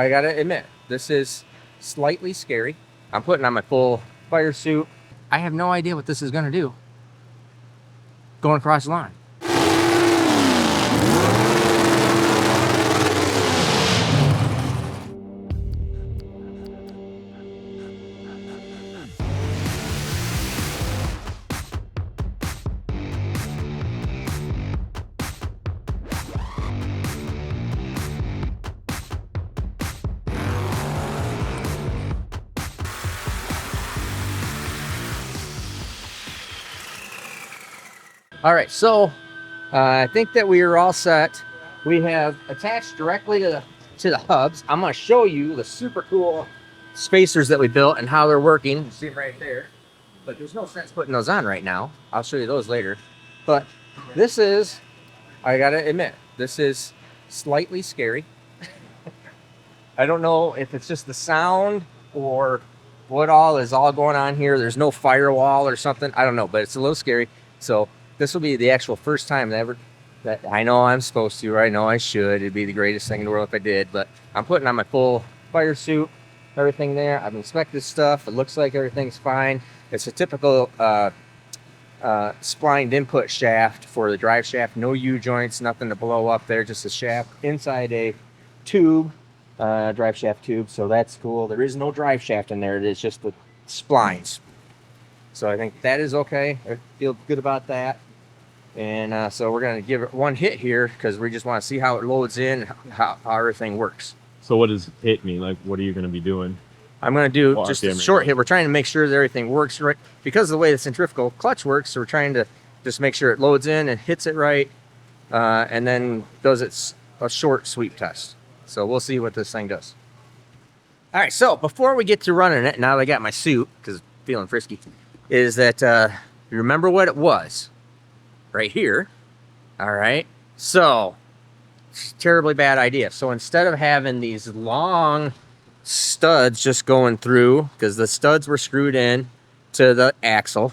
I gotta admit, this is slightly scary. I'm putting on my full fire suit. I have no idea what this is gonna do going across the line. All right, so I think that we are all set. We have attached directly to the hubs. I'm gonna show you the super cool spacers that we built and how they're working. You see them right there. But there's no sense putting those on right now. I'll show you those later. But this is, I gotta admit, this is slightly scary. I don't know if it's just the sound or what all is going on here. There's no firewall or something. I don't know, but it's a little scary. So this will be the actual first time ever that I know I'm supposed to, or I know I should. It'd be the greatest thing in the world if I did, but I'm putting on my full fire suit, everything there. I've inspected stuff. It looks like everything's fine. It's a typical splined input shaft for the drive shaft. No U-joints, nothing to blow up there, just a shaft inside a tube, drive shaft tube, so that's cool. There is no drive shaft in there. It is just the splines. So I think that is okay. I feel good about that. And so we're going to give it one hit here because we just want to see how it loads in, how everything works. So what does hit mean? Like, what are you going to be doing? I'm going to do just a short hit. We're trying to make sure that everything works right. Because of the way the centrifugal clutch works, so we're trying to just make sure it loads in and hits it right, and then does a short sweep test. So we'll see what this thing does. All right, so before we get to running it, now that I got my suit, because I'm feeling frisky, is that you remember what it was right here. All right, so terribly bad idea. So instead of having these long studs just going through, because the studs were screwed in to the axle,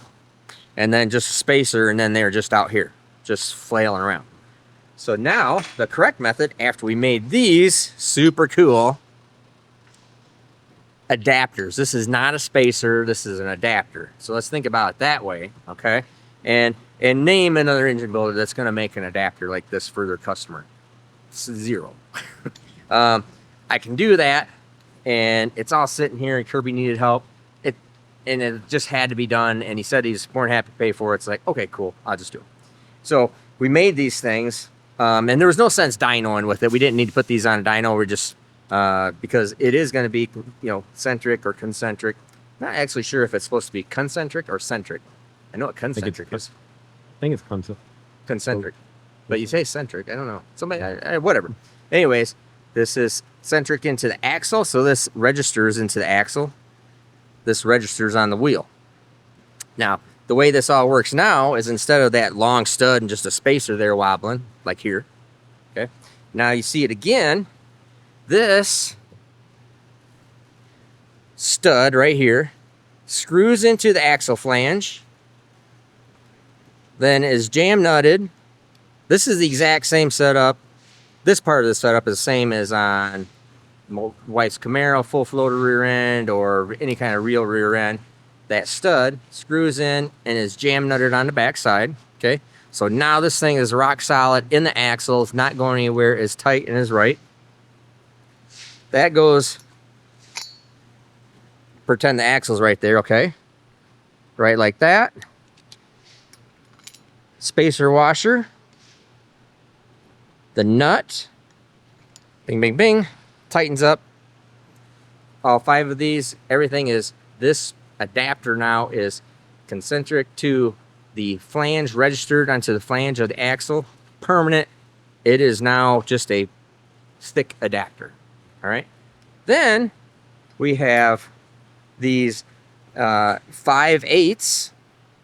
and then just a spacer, and then they're just out here just flailing around. So now the correct method, after we made these super cool adapters, this is not a spacer, this is an adapter. So let's think about it that way, okay? And name another engine builder that's going to make an adapter like this for their customer. It's zero. I can do that, and it's all sitting here, and Kirby needed help. And it just had to be done, and he said he's more than happy to pay for it. It's like, okay, cool, I'll just do it. So we made these things, and there was no sense dynoing with it. We didn't need to put these on a dyno. We're just because it is going to be, centric or concentric. Not actually sure if it's supposed to be concentric or centric. I know what concentric is. I think it's concentric, but you say centric. I don't know. Somebody, whatever. Anyways, this is centric into the axle, so this registers into the axle. This registers on the wheel. Now, the way this all works now is instead of that long stud and just a spacer there wobbling, like here, okay? Now you see it again. This stud right here screws into the axle flange, then is jam nutted. This is the exact same setup. This part of the setup is the same as on White's Camaro, full floater rear end, or any kind of real rear end. That stud screws in and is jam nutted on the back side, okay? So now this thing is rock solid in the axle. It's not going anywhere. It's tight and is right. That goes, pretend the axle's right there, okay? Right like that. Spacer washer. The nut. Bing, bing, bing. Tightens up. All 5 of these. Everything is, this adapter now is concentric to the flange, registered onto the flange of the axle. Permanent. It is now just a thick adapter. All right. Then we have these 5/8,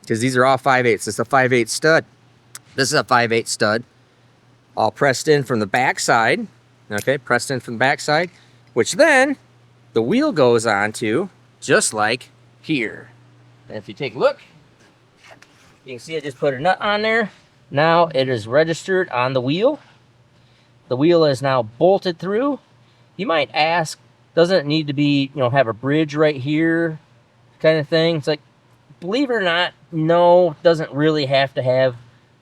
because these are all 5/8. This is a 5/8 stud. This is a 5/8 stud, all pressed in from the back side. Okay, pressed in from the back side, which then the wheel goes onto just like here. And if you take a look, you can see I just put a nut on there. Now it is registered on the wheel. The wheel is now bolted through. You might ask, doesn't it need to be, have a bridge right here kind of thing? It's like, believe it or not, no, doesn't really have to have,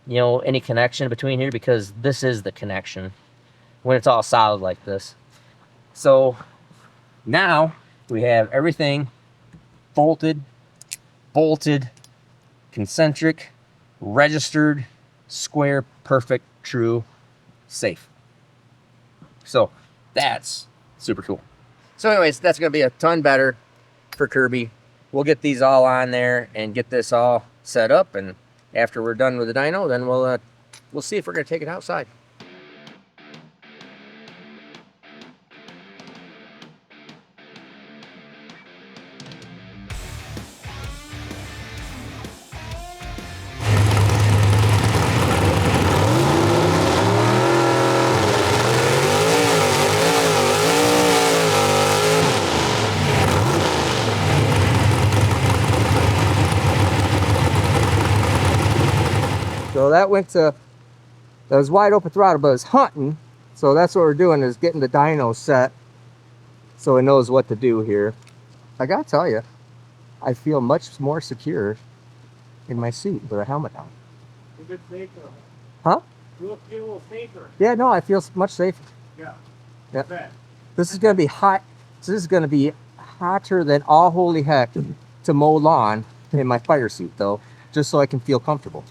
any connection between here, because this is the connection when it's all solid like this. So now we have everything bolted, concentric, registered, square, perfect, true, safe. So that's super cool. So anyways, that's going to be a ton better for Kirby. We'll get these all on there and get this all set up. And after we're done with the dyno, then we'll see if we're going to take it outside. So that was wide open throttle, but it's hunting. So that's what we're doing, is getting the dyno set so it knows what to do here. I gotta tell you, I feel much more secure in my seat with a helmet on. A bit safer. Huh? You feel a little safer. Yeah, no, I feel much safer. Yeah. Yeah. This is gonna be hot. So this is gonna be hotter than all holy heck to mow lawn in my fire suit, though, just so I can feel comfortable.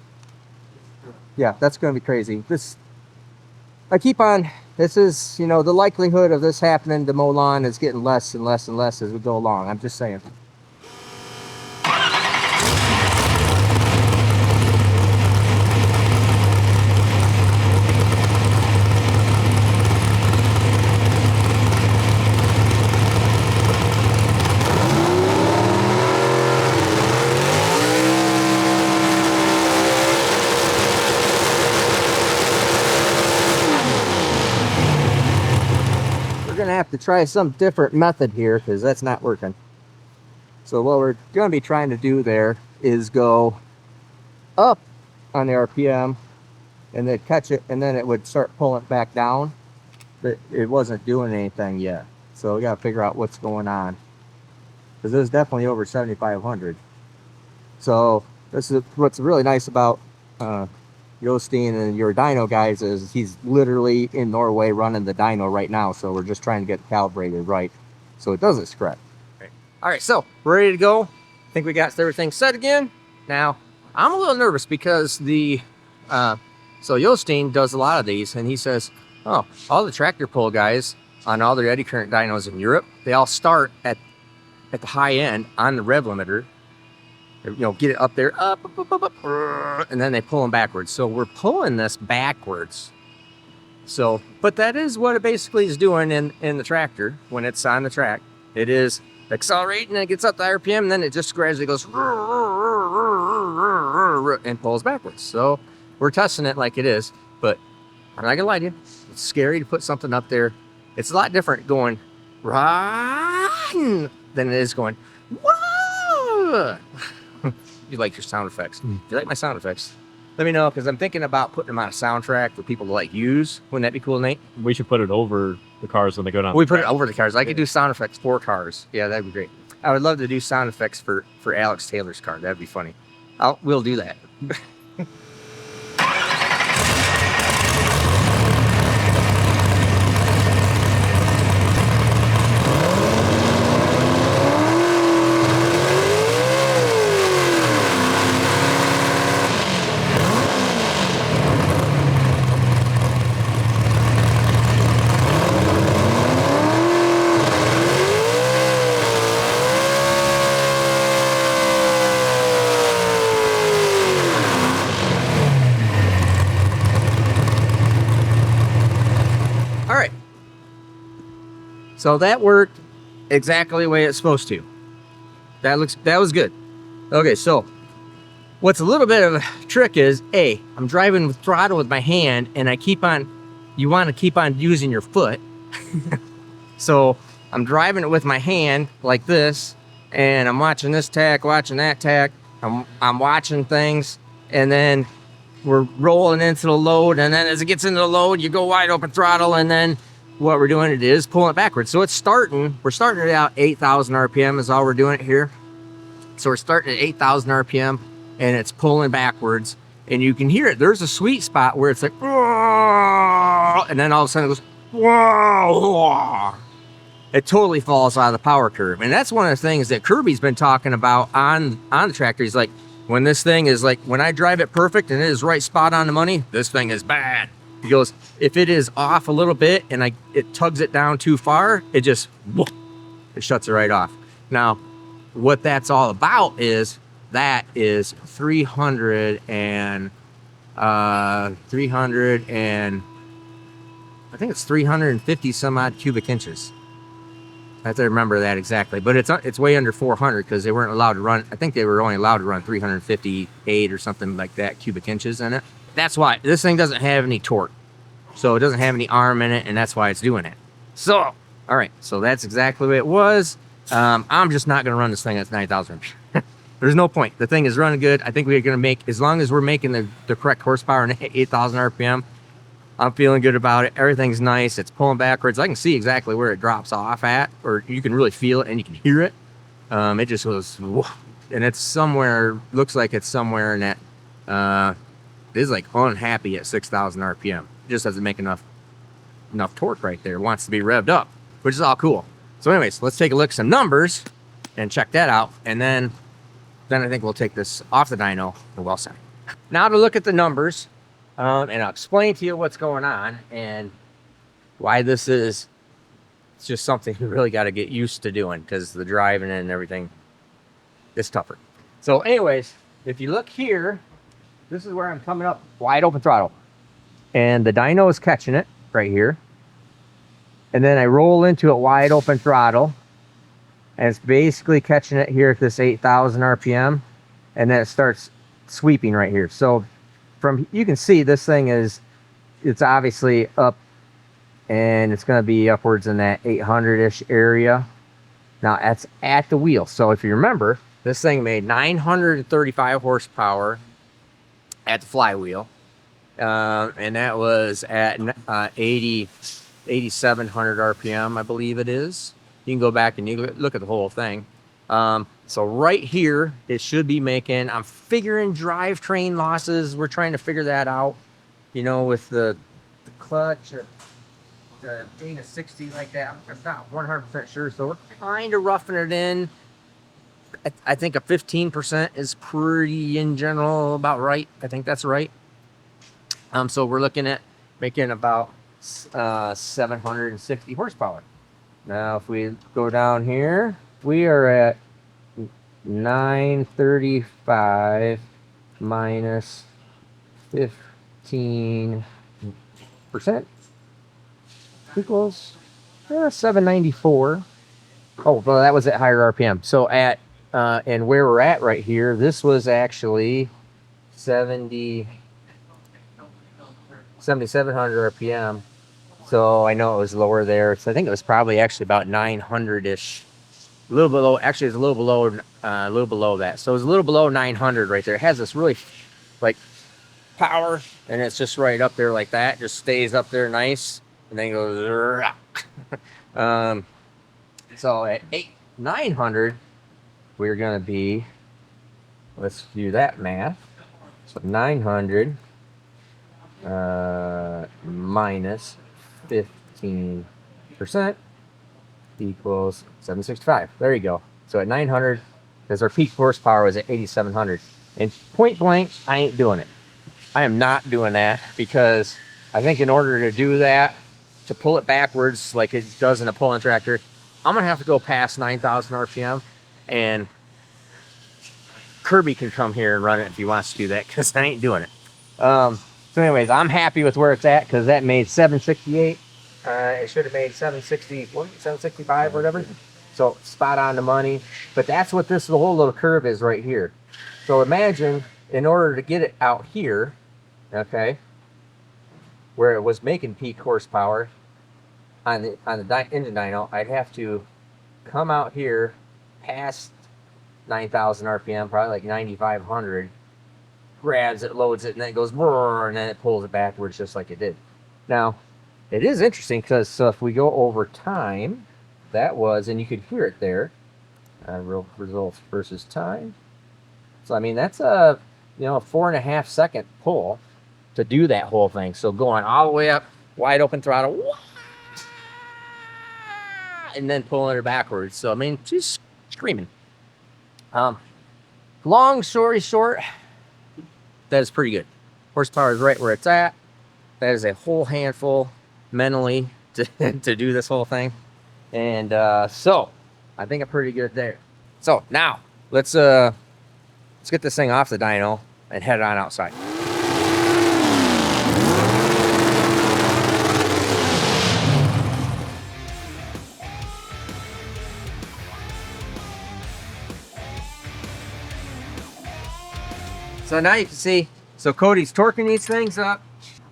Yeah, that's going to be crazy. This is, the likelihood of this happening to mow lawn is getting less and less and less as we go along. I'm just saying. We're gonna have to try some different method here, because that's not working. So what we're gonna be trying to do there is go up on the RPM and then catch it, and then it would start pulling back down, but it wasn't doing anything yet. So we gotta figure out what's going on, because it was definitely over 7,500. So this is what's really nice about Jostein and your dyno guys, is he's literally in Norway running the dyno right now. So we're just trying to get it calibrated right so it doesn't scratch. All right, so we're ready to go. I think we got everything set again. Now I'm a little nervous because so Jostein does a lot of these, and he says, oh, all the tractor pull guys on all their eddy current dynos in Europe, they all start at the high end on the rev limiter. Get it up there, up, and then they pull them backwards. So we're pulling this backwards. So, but that is what it basically is doing in the tractor when it's on the track. It is accelerating, and it gets up to RPM, and then it just gradually goes and pulls backwards. So we're testing it like it is, but I'm not gonna lie to you, it's scary to put something up there. It's a lot different going than it is going whoa. You like your sound effects. If you like my sound effects, let me know, because I'm thinking about putting them on a soundtrack for people to use. Wouldn't that be cool, Nate? We should put it over the cars when they go down. We put it over the cars. I could do sound effects for cars. Yeah, that'd be great. I would love to do sound effects for Alex Taylor's car. That'd be funny. We'll do that. All right. So that worked exactly the way it's supposed to. That was good. Okay, so what's a little bit of a trick is, I'm driving with throttle with my hand, and you want to keep on using your foot. So I'm driving it with my hand like this, and I'm watching this tack, watching that tack. I'm watching things, and then we're rolling into the load, and then as it gets into the load, you go wide open throttle, and then what we're doing, it is pulling it backwards. So it's starting, we're starting it out 8,000 RPM is all we're doing it here. So we're starting at 8,000 RPM and it's pulling backwards, and you can hear it. There's a sweet spot where it's like, and then all of a sudden it goes, whoa. It totally falls out of the power curve. And that's one of the things that Kirby's been talking about on the tractor. He's like, when this thing is like, when I drive it perfect and it is right spot on the money, this thing is bad. He goes, if it is off a little bit and it tugs it down too far, it just, it shuts it right off. Now, what that's all about is, that is 300 and I think it's 350 some odd cubic inches. I have to remember that exactly, but it's way under 400 because they weren't allowed to run. I think they were only allowed to run 358 or something like that cubic inches in it. That's why this thing doesn't have any torque, so it doesn't have any arm in it, and that's why it's doing it. So, all right, so that's exactly what it was. I'm just not going to run this thing at 9,000. There's no point. The thing is running good. I think we're going to make, as long as we're making the correct horsepower and 8,000 RPM, I'm feeling good about it. Everything's nice. It's pulling backwards. I can see exactly where it drops off at, or you can really feel it and you can hear it. It just goes, whoa. And it's somewhere, looks like it's somewhere in that, it is like unhappy at 6,000 RPM. It just doesn't make enough torque right there. It wants to be revved up, which is all cool. So anyways, let's take a look at some numbers and check that out. And then I think we'll take this off the dyno and well set. Now to look at the numbers, and I'll explain to you what's going on and why this is. It's just something you really got to get used to doing, because the driving and everything is tougher. So anyways, if you look here, this is where I'm coming up wide open throttle, and the dyno is catching it right here. And then I roll into it wide open throttle, and it's basically catching it here at this 8,000 RPM, and then it starts sweeping right here. So from, you can see this thing is, it's obviously up, and it's going to be upwards in that 800-ish area. Now that's at the wheel. So if you remember, this thing made 935 horsepower at the flywheel, and that was at 8,700 RPM, I believe it is. You can go back and you look at the whole thing. So right here, it should be making, I'm figuring drivetrain losses. We're trying to figure that out, you know, with the clutch or being a 60 like that. I'm not 100% sure. So we're kind of roughing it in. I think a 15% is pretty, in general, about right. I think that's right. So we're looking at making about 760 horsepower. Now, if we go down here, we are at 935 minus 15% equals 794. Oh, well, that was at higher RPM. So at, and where we're at right here, this was actually 7,700 RPM. So I know it was lower there. So I think it was probably actually about 900-ish. A little below, actually it's a little below that. So it's a little below 900 right there. It has this really like power, and it's just right up there like that. Just stays up there nice, and then goes. So at 900, we're gonna be, let's do that math. So 900 minus 15% equals 765. There you go. So at 900, because our peak horsepower was at 8,700. And point blank, I ain't doing it. I am not doing that, because I think in order to do that, to pull it backwards like it does in a pulling tractor, I'm going to have to go past 9,000 RPM. And Kirby can come here and run it if he wants to do that, because I ain't doing it. So anyways, I'm happy with where it's at, because that made 768. It should have made 760, 765 or whatever. So spot on the money. But that's what this, the whole little curve is right here. So imagine, in order to get it out here, okay, where it was making peak horsepower on the engine dyno, I'd have to come out here past 9,000 RPM, probably like 9,500, grabs it, loads it, and then it goes, and then it pulls it backwards just like it did. Now, it is interesting because so if we go over time, that was, and you could hear it there, real results versus time. So I mean that's a 4.5 second pull to do that whole thing. So going all the way up, wide open throttle, and then pulling her backwards. So I mean she's screaming. Long story short, that is pretty good. Horsepower is right where it's at. That is a whole handful mentally to do this whole thing. And so I think I'm pretty good there. So now let's get this thing off the dyno and head on outside. So now you can see, so Cody's torquing these things up,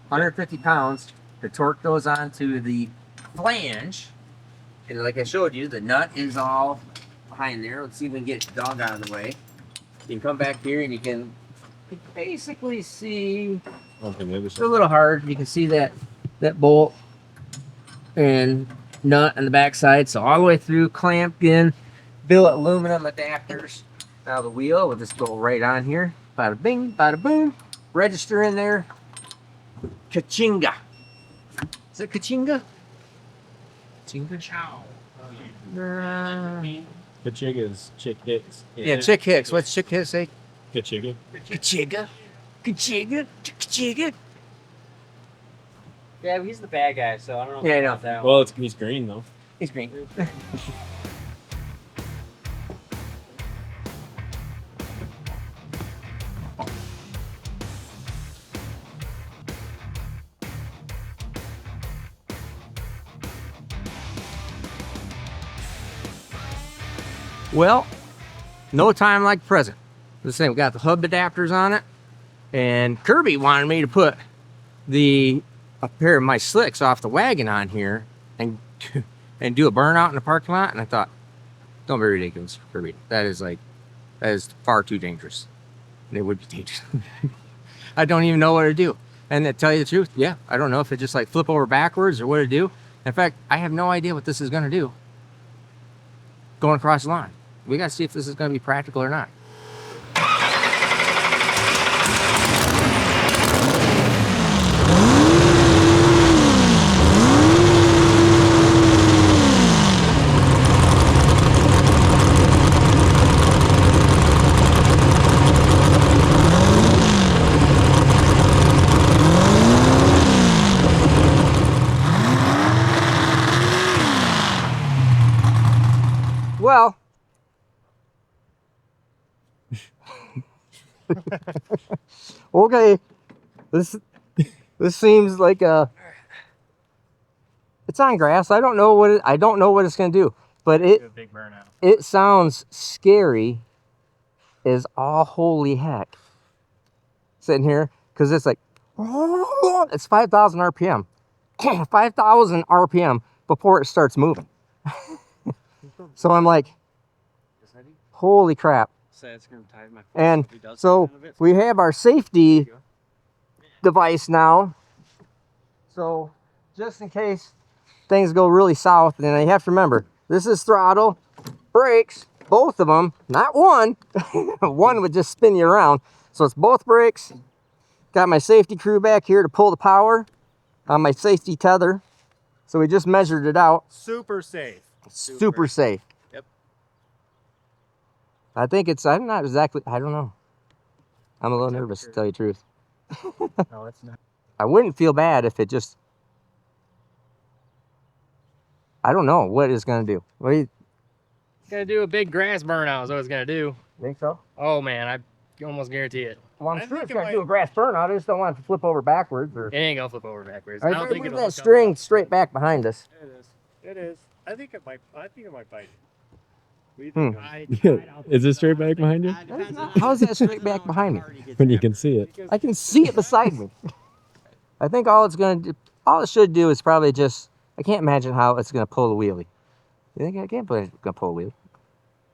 150 pounds. The torque goes onto the flange. And like I showed you, the nut is all behind there. Let's see if we can get the dog out of the way. You can come back here and you can basically see, it's a little hard. You can see that bolt and nut on the backside. So all the way through, clamped in, billet aluminum adapters. Now the wheel will just go right on here. Bada bing, bada boom. Register in there. Kachinga. Is it Kachinga? Kachinga? Chow. Kachinga is Chick Hicks. Yeah, Chick Hicks. What's Chick Hicks say? Kachinga. Kachinga. Kachinga. Kachinga. Yeah, he's the bad guy, so I don't know. Yeah, I know. about that. Well, he's green though. He's green. Well, no time like the present. This thing, we got the hub adapters on it, and Kirby wanted me to put a pair of my slicks off the wagon on here and do a burnout in the parking lot. And I thought, don't be ridiculous, Kirby. That is far too dangerous. And it would be dangerous. I don't even know what to do. And to tell you the truth, yeah, I don't know if it just like flip over backwards or what to do. In fact, I have no idea what this is going to do going across the line. We got to see if this is going to be practical or not. Well, okay, this seems like it's on grass. I don't know what it's gonna do, but A big burnout. it sounds scary as all holy heck. Sitting here because it's like it's 5,000 RPM, 5,000 RPM before it starts moving. So I'm like, holy crap. And so we have our safety device now. So just in case things go really south, then you have to remember, this is throttle, brakes, both of them, not one. One would just spin you around. So it's both brakes. Got my safety crew back here to pull the power on my safety tether. So we just measured it out. Super safe. Super safe. Yep. I think I don't know. I'm a little nervous to tell you the truth. No, it's not. I wouldn't feel bad if it just, I don't know what it's going to do. What do you It's gonna do a big grass burnout is what it's gonna do. think so? Oh man, I almost guarantee it. Well, I'm I sure think it's it going to might- do a grass burnout. I just don't want it to flip over backwards. Or It ain't gonna flip over backwards. I I don't think move it'll that string straight back behind us. It is. It is. I think it might bite. What do you Hmm. think? Is it straight back behind you? How is that straight back behind me? When you can see it. I can see it beside me. I think all it should do is probably just, I can't imagine how it's going to pull the wheelie. You think I can't believe it's going to pull a wheelie?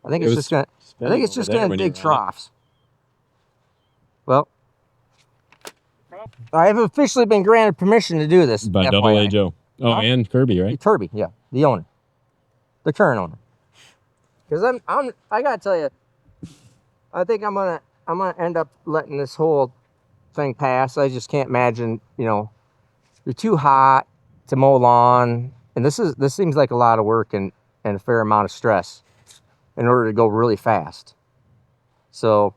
I think It it's was just going to, I think it's just going to dig troughs. Well, I have officially been granted permission to do this. By FYI. Double A Joe. Oh, Huh? and Kirby, right? Kirby, yeah, the owner, the current owner. Because I gotta tell you, I think I'm gonna end up letting this whole thing pass. I just can't imagine, you know, you're too hot to mow lawn, and this seems like a lot of work and a fair amount of stress in order to go really fast. So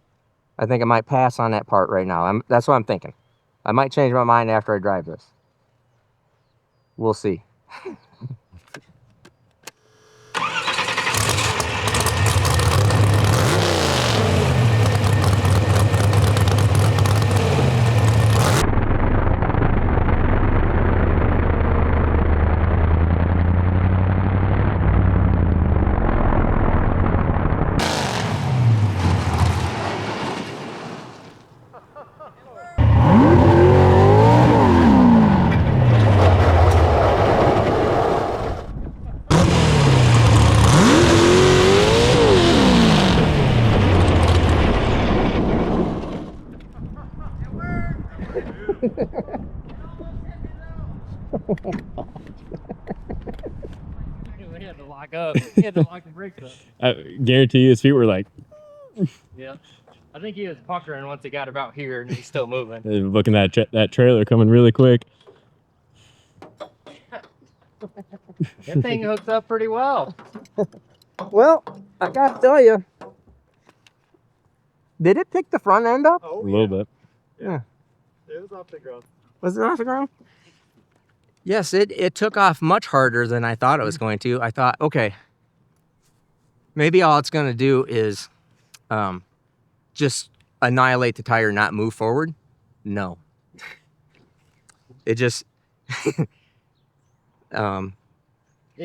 I think I might pass on that part right now. That's what I'm thinking. I might change my mind after I drive this. We'll see. We had to lock up. He had to lock the brakes up. I guarantee you his feet were like Yeah. I think he was puckering once he got about here, and he's still moving. looking at that trailer coming really quick. That thing hooks up pretty well. Well, I gotta tell you, did it pick the front end up? Oh, A little bit. Yeah. It was off the ground. Was it off the ground? Yes, it took off much harder than I thought it was going to. I thought, okay, maybe all it's going to do is just annihilate the tire, not move forward. No. It just... It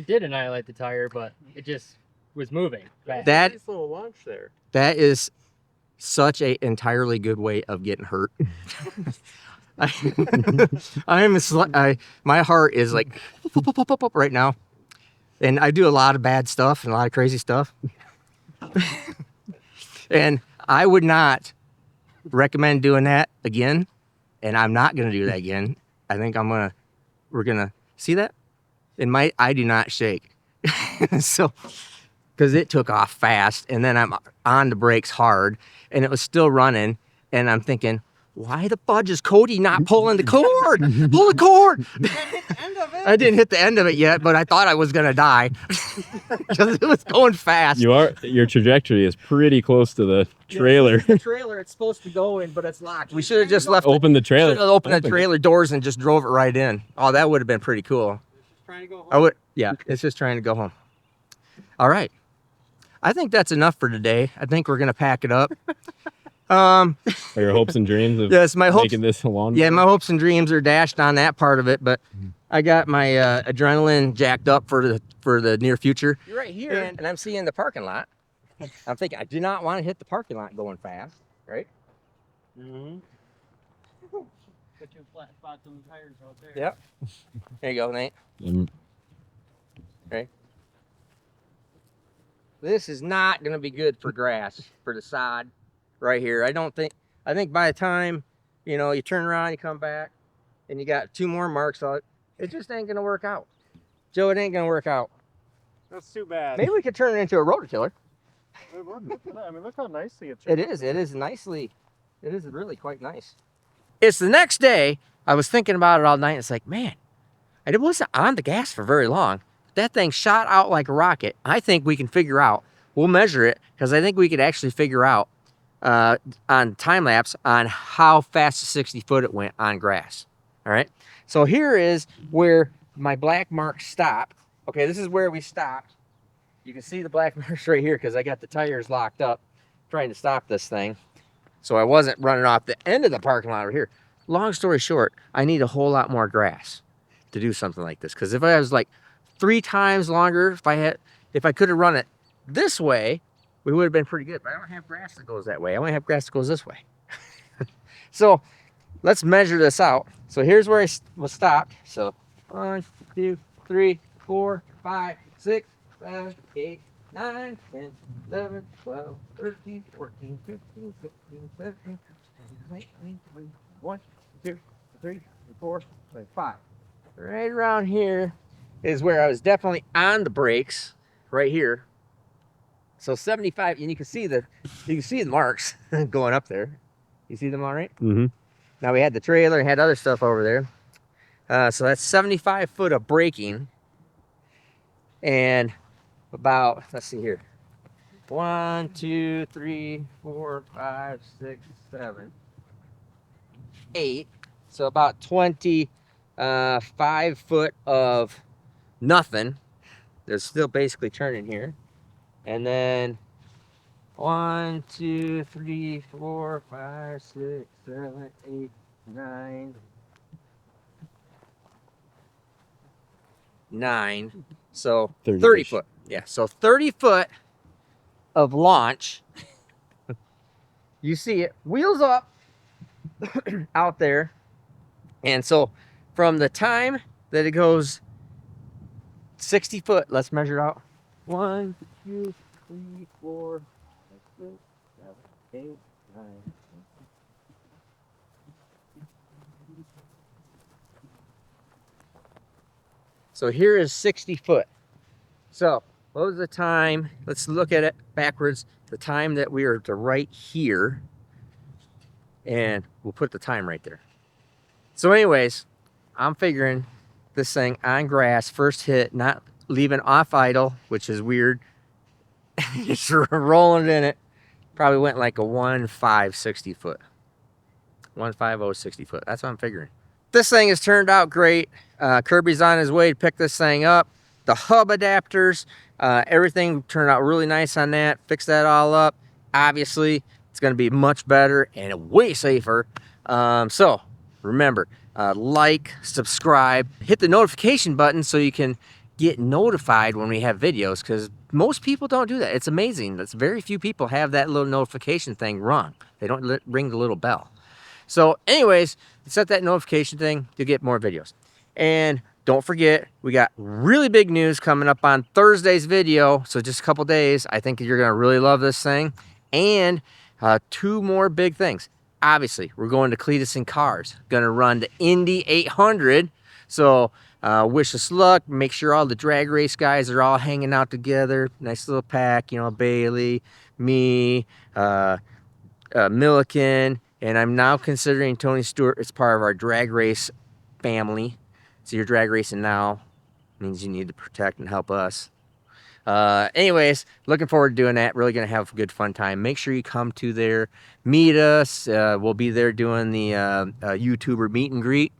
did annihilate the tire, but it just was moving fast. that Nice little launch there. that is such a entirely good way of getting hurt. My heart is like right now, and I do a lot of bad stuff and a lot of crazy stuff, and I would not recommend doing that again, and I'm not gonna do that again. I think we're gonna see that, and I do not shake, so because it took off fast, and then I'm on the brakes hard, and it was still running, and I'm thinking, why the fudge is Cody not pulling the cord? Pull the cord! I didn't hit the end of it yet, but I thought I was gonna die because it was going fast. Your trajectory is pretty close to the trailer. The trailer it's supposed to go in, but it's locked. We should have just left. Open the trailer. Should have opened the trailer doors and just drove it right in. Oh, that would have been pretty cool. Trying to go home. I would. Yeah, it's just trying to go home. All right. I think that's enough for today. I think we're gonna pack it up. Are your hopes and dreams of Yes, my hopes. making this a lawn? Yeah, my hopes and dreams are dashed on that part of it, but I got my adrenaline jacked up for the near future. You're right here, and I'm seeing the parking lot. I'm thinking I do not want to hit the parking lot going fast, right? Mm-hmm. Put your flat spots on the tires out there. Yep. There you go, Nate. Okay. This is not going to be good for grass for the sod right here. I think by the time, you know, you turn around, you come back, and you got 2 more marks on it, it just ain't going to work out. Joe, it ain't going to work out. That's too bad. Maybe we could turn it into a rototiller. I mean, look how nicely it's. It is really quite nice. It's the next day. I was thinking about it all night. It's like, man, I wasn't on the gas for very long. That thing shot out like a rocket. I think we can figure out, we'll measure it, because I think we could actually figure out on time lapse on how fast the 60 foot it went on grass. All right. So here is where my black marks stopped. Okay, this is where we stopped. You can see the black marks right here because I got the tires locked up trying to stop this thing. So I wasn't running off the end of the parking lot over here. Long story short, I need a whole lot more grass to do something like this. Because if I was like 3 times longer, if I could have run it this way, we would have been pretty good. But I don't have grass that goes that way. I only have grass that goes this way. So let's measure this out. So here's where I was stopped. So 1, 2, 3, 4, 5, 6, 7, 8, 9, 10, 11, 12, 13, 14, 15, 16, 17, 18, 19, 20, 1, 2, 3, 4, 5. right around here is where I was definitely on the brakes, right here. So 75, and you can see the marks going up there. You see them all right? Mm-hmm. Now we had the trailer and had other stuff over there. So that's 75 foot of braking, and about, let's see here, 1, 2, 3, 4, 5, 6, 7, 8. So about 25 foot of nothing. There's still basically turning here. And then 1, 2, 3, 4, 5, 6, 7, 8, 9. 9. So 30 foot. Yeah, so 30 foot of launch. You see it, wheels up out there. And so from the time that it goes 60 foot, let's measure out. 1, 2, 3, 4, 5, 6, 7, 8, 9. So here is 60 foot. So what was the time? Let's look at it backwards. The time that we were to right here, and we'll put the time right there. So anyways, I'm figuring this thing on grass, first hit, not leaving off idle, which is weird. Just rolling in it. Probably went like a 1.5 60 foot. 1.50 60 foot. That's what I'm figuring. This thing has turned out great. Kirby's on his way to pick this thing up. The hub adapters, everything turned out really nice on that. Fix that all up. Obviously, it's going to be much better and way safer. So remember, like, subscribe, hit the notification button so you can get notified when we have videos, because most people don't do that. It's amazing. That's very few people have that little notification thing rung. They don't ring the little bell. So anyways, set that notification thing to get more videos. And don't forget, we got really big news coming up on Thursday's video. So just a couple days. I think you're going to really love this thing. And 2 more big things. Obviously, we're going to Cletus and Cars. Going to run the Indy 800. So wish us luck. Make sure all the drag race guys are all hanging out together. Nice little pack. You know, Bailey, me, Milliken. And I'm now considering Tony Stewart as part of our drag race family. So you're drag racing now. Means you need to protect and help us. Anyways, looking forward to doing that. Really going to have a good fun time. Make sure you come to there. Meet us. We'll be there doing the YouTuber meet and greet.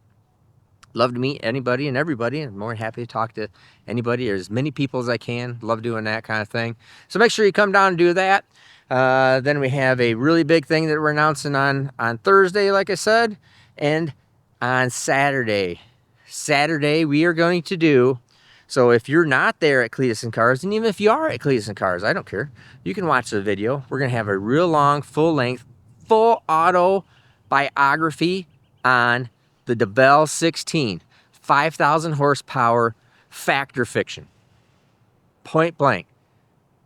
Love to meet anybody and everybody. I'm more happy to talk to anybody or as many people as I can. Love doing that kind of thing. So make sure you come down and do that. Then we have a really big thing that we're announcing on Thursday, like I said. And on Saturday we are going to do, so if you're not there at Cletus and Cars, and even if you are at Cletus and Cars, I don't care, you can watch the video. We're going to have a real long, full-length, full auto biography on the DeVal 16, 5,000 horsepower factor fiction. Point blank.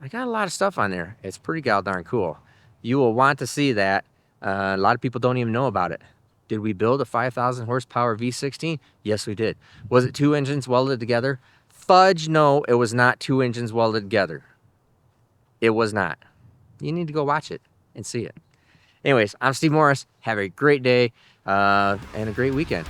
I got a lot of stuff on there. It's pretty darn cool. You will want to see that. A lot of people don't even know about it. Did we build a 5,000 horsepower V16? Yes, we did. Was it 2 engines welded together? Fudge, no, it was not 2 engines welded together. It was not. You need to go watch it and see it. Anyways, I'm Steve Morris. Have a great day and a great weekend.